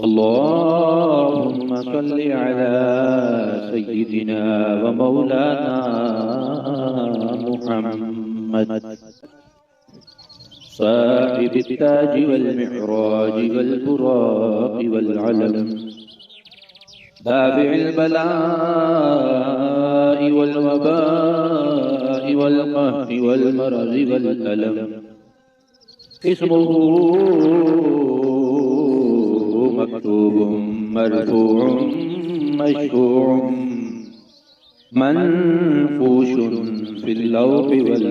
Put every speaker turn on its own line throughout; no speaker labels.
अल्लाहुम्मा सल्लि अला सय्यिदिना व मौलाना मुहम्मद साहिबित ताज वल मिअराज वल बुराक वल अलम दाफ़िअल बलाइ वल वबाइ वल क़हरि वल मरज़ि वल अलम इस्मुहु मक्तूबुम मरफ़ूउम मशफ़ूउम मनफ़ूशुन फ़िल लौहि वल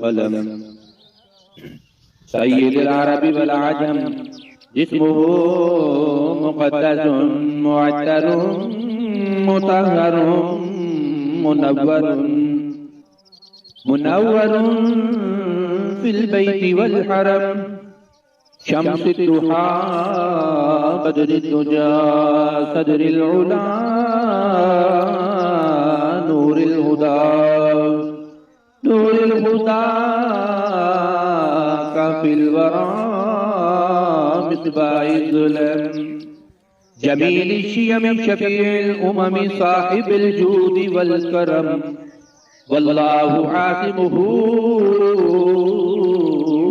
क़लम सय्यिदुल अरबि वल अजम जिस्मुहु मुक़द्दसुन मुअत्तरुन मुतहहरुन मुनव्वरुन फ़िल बैति वल हरम शम्सुद दुहा बदरुद दुजा सदरुल उला नूरुल हुदा काफिल वरा मिस्बाहुल ज़ुलम जमील शियम शफीउल उमम साहिबुल जूद वल करम वल्लाहु आसिमुहु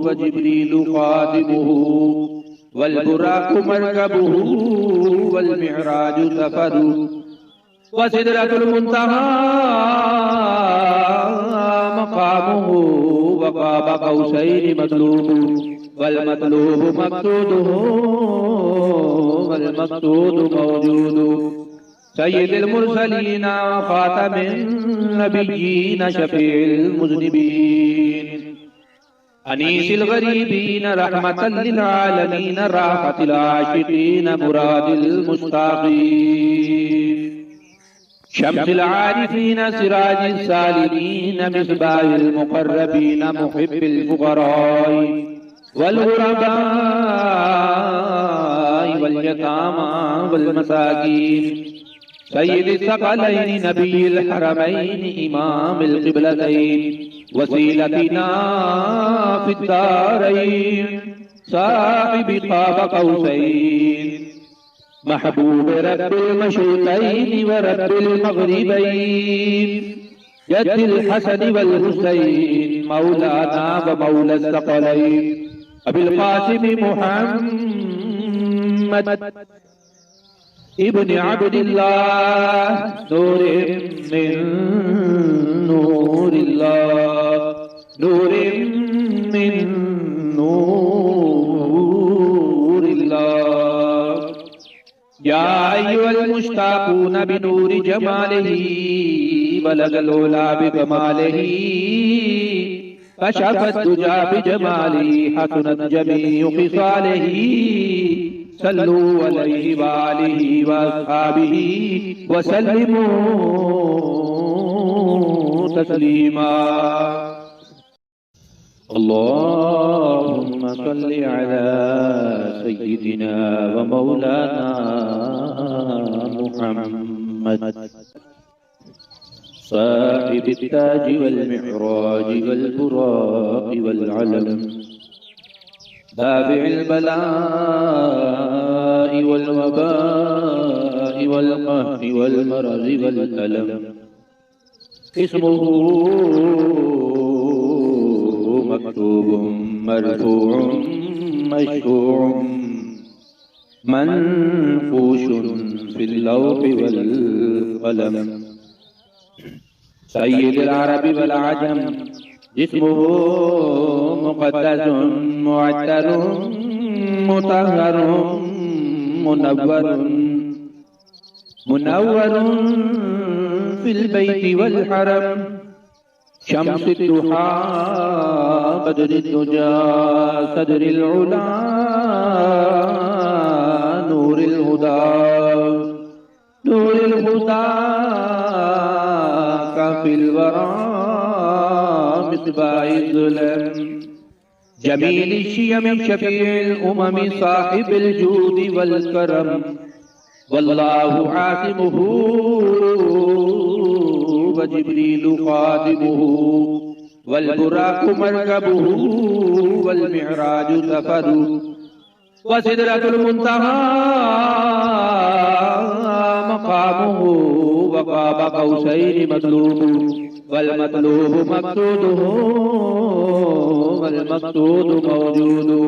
व जिब्रीलु खादिमुहु वल बुराकु मरकबुहु वल मिअराजु सफरु व सिदरतुल मुंतहा मकामुहु व क़ाब क़ौसैनि मतलूबु वल मतलूबु मक़सूदुहु वल मक़सूदु मौजूदु सय्यिदुल मुरसलीन ख़ातमिन नबिय्यीन शफ़ीउल मुज़निबीन अनीसिल गरीबीन रहमतल लिल आलमीन राहतिल आशिकीन मुरादिल मुश्ताक़ीन शम्सिल आरिफीन सिराजिस सालिमीन मिस्बाहुल मुक़र्रबीन मुहिब्बिल फुक़राइ वल गुरबाइ वल यतामा वल मसाकीन सय्यिदिस सकलैनि नबिय्युल हरमैन इमामुल क़िबलतैन वसीलतिना फिद दारैन साहिबि क़ाब क़ौसैन महबूब रब्बिल मशरिक़ैन व रब्बिल मग़रिबैन जद्दिल हसन वल हुसैन मौलाना व मौला सकलैन अबिल क़ासिम मुहम्मद इब्न अब्दिल्लाह नूरिन मिन नूरिल्लाह नूरिन मिन नूरिल्लाह या अय्युहल मुश्ताक़ून बिनूरि जमालिही बलगल उला बिकमालिही कशफत दुजा बिजमालिही हसनत जमीउ ख़िसालिही सल्लू अलैहि व आलिहि व अस्हाबिही व सल्लिमू तस्लीमा अल्लाहुम्मा सल्लि अला सय्यिदिना व मौलाना मुहम्मद साहिबित ताज वल मिअराज वल बुराक वल अलम दाफ़िअल बलाइ वल वबाइ वल क़हरि वल मरज़ि वल अलम इस्मुहु मक्तूबुम मरफ़ूउम मशफ़ूउम मनफ़ूशुन फ़िल लौहि वल क़लम सय्यिदुल अरबि वल अजम जिस्मुहु मुक़द्दसुन मुअत्तरुन मुतहहरुन मुनव्वरुन फ़िल बैति वल हरम शम्सुद दुहा बदरुद दुजा सदरुल उला नूरुल हुदा काफिल वरा मिस्बाहुल ज़ुलम जमील शियम शफीउल उमम साहिबुल जूद वल करम वल्लाहु आसिमुहु व जिब्रीलु खादिमुहु वल बुराकु मरकबुहु वल मिअराजु सफरु व सिदरतुल मुंतहा मकामुहु व क़ाब क़ौसैनि मतलूबु वल मतलूबु मक़सूदुहु वल मक़सूदु मौजूदु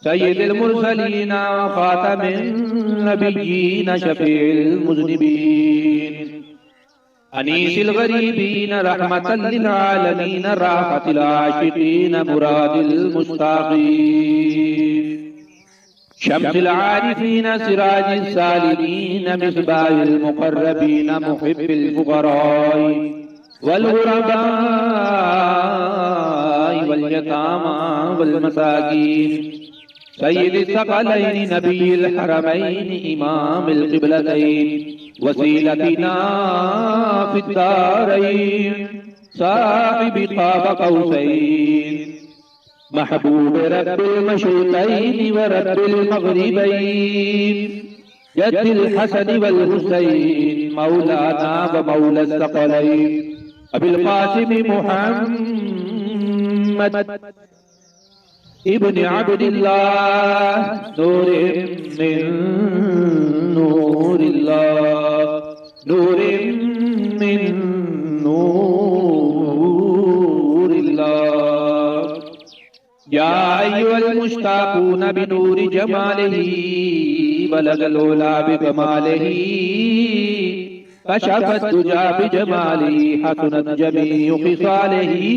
सय्यिदुल मुरसलीन व ख़ातमिन नबिय्यीन शफ़ीउल मुज़निबीन अनीसिल गरीबीन रहमतल लिल आलमीन राहतिल आशिकीन मुरादिल मुश्ताक़ीन शम्सिल आरिफीन सिराजिस सालिमीन मिस्बाहिल मुक़र्रबीन मुहिब्बिल फुक़राई वल गुरबाई वल यतामा वल मसाकीन सय्यिदिस सकलैन नबिय्यिल हरमैन इमामिल क़िबलतैन वसीलतिना फिद्दारैन साहिबि क़ाब क़ौसैन महबूब रब्बिल मशरिक़ैन व रब्बिल मग़रिबैन जद्दिल हसन वल हुसैन मौलाना व मौला सकलैन अबिल क़ासिम मुहम्मद इब्न अब्दिल्लाह नूरिन मिन नूरिल्लाह नूरिन मिन नूरिल्लाह या अय्युहल मुश्ताक़ून बिनूरि जमालिही बलगल उला बिकमालिही कशफत दुजा बिजमालिही हसनत जमीउ खिसालिही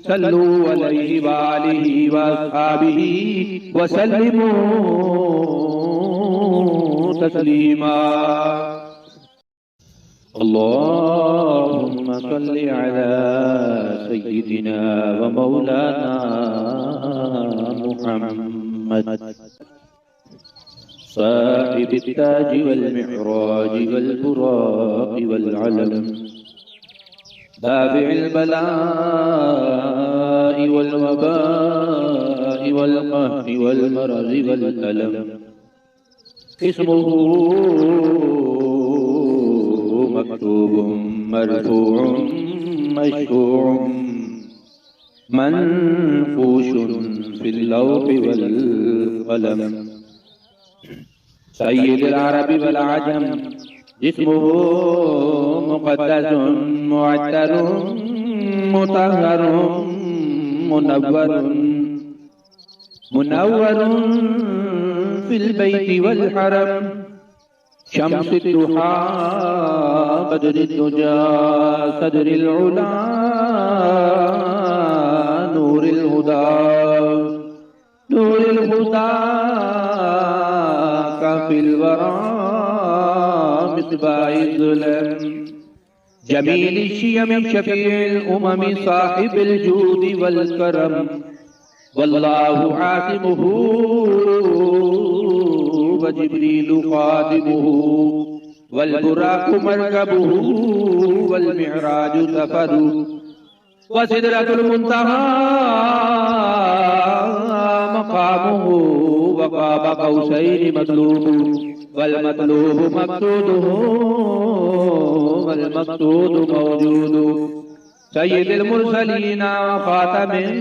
सल्लु अलैहि व आलिहि व अस्हाबिही व सल्लिमू तस्लीमा। अल्लाहुम्मा सल्लि अला सय्यिदिना व मौलाना मुहम्मद साहिबित ताज वल मिअराज वल बुराक वल अलम दाफ़िइल बलाइ वल वबाइ वल क़हरि वल मरज़ि वल अलम इस्मुहु मक्तूबुम मरफ़ूउम मशफ़ूउम मनक़ूशुन फ़िल लौहि वल क़लम सय्यिदुल अरबि वल अजम जिस्मुहु मुक़द्दसुन मुअत्तरुन मुतहहरुन मुनव्वरुन फिल बैति वल हरम शम्सुद दुहा बदरुद दुजा सदरिल उला नूरिल हुदा काफिल वरा मिस्बाहिल ज़ुलम जमील शियम शफीउल उमम साहिबिल जूद वल करम वल्लाहु आसिमुहु व जिब्रीलु ख़ादिमुहु वल बुराक़ु मरकबुहु वल मिअराजु सफ़रु व सिदरतुल मुंतहा मक़ामुहु व क़ाब क़ौसैनि मतलूबु वल मतलूबु मक़सूदुहु वल मक़सूदु मौजूदु सय्यिदुल मुरसलीन व ख़ातमिन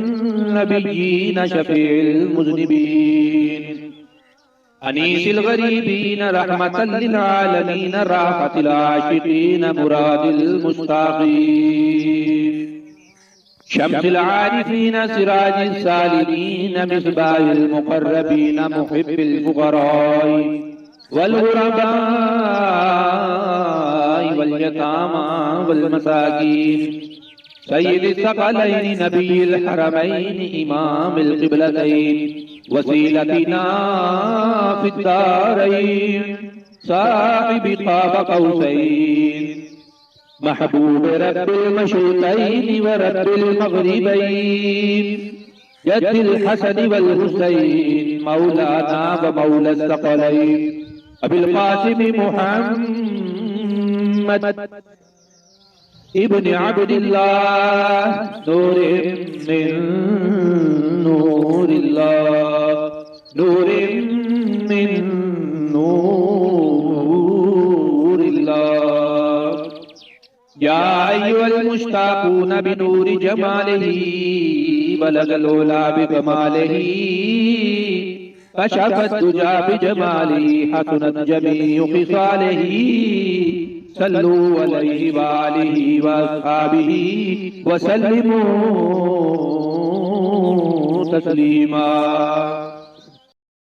नबिय्यीन शफ़ीउल मुज़निबीन अनीसिल गरीबीन रहमतल लिल आलमीन राहतिल आशिकीन मुरादिल मुश्ताक़ीन शम्सिल आरिफीन सिराजिस सालिमीन मिस्बाहिल मुक़र्रबीन मुहिब्बिल फुक़राई वल गुरबाई वल यतामा वल मसाकीन सय्यिदिस सकलैन नबिय्यिल हरमैन इमामिल क़िबलतैन वसीलतिना फिद्दारैन साहिबि क़ाब क़ौसैन महबूब रब्बिल मशरिक़ैन व रब्बिल मग़रिबैन जद्दिल हसन वल हुसैन मौलाना व मौला सकलैन अबिल क़ासिम मुहम्मद इब्न अब्दिल्लाह नूरिन मिन नूरिल्लाह नूरिन मिन नूरिल्लाह या अय्युहल मुश्ताक़ून बिनूरि जमालिही बलगल उला बिकमालिही कशफत दुजा बिजमालिही हसनत जमीउ खिसालिही सल्लू अलैहि वालिही वअस्हाबिही वसल्लिमू तस्लीमा।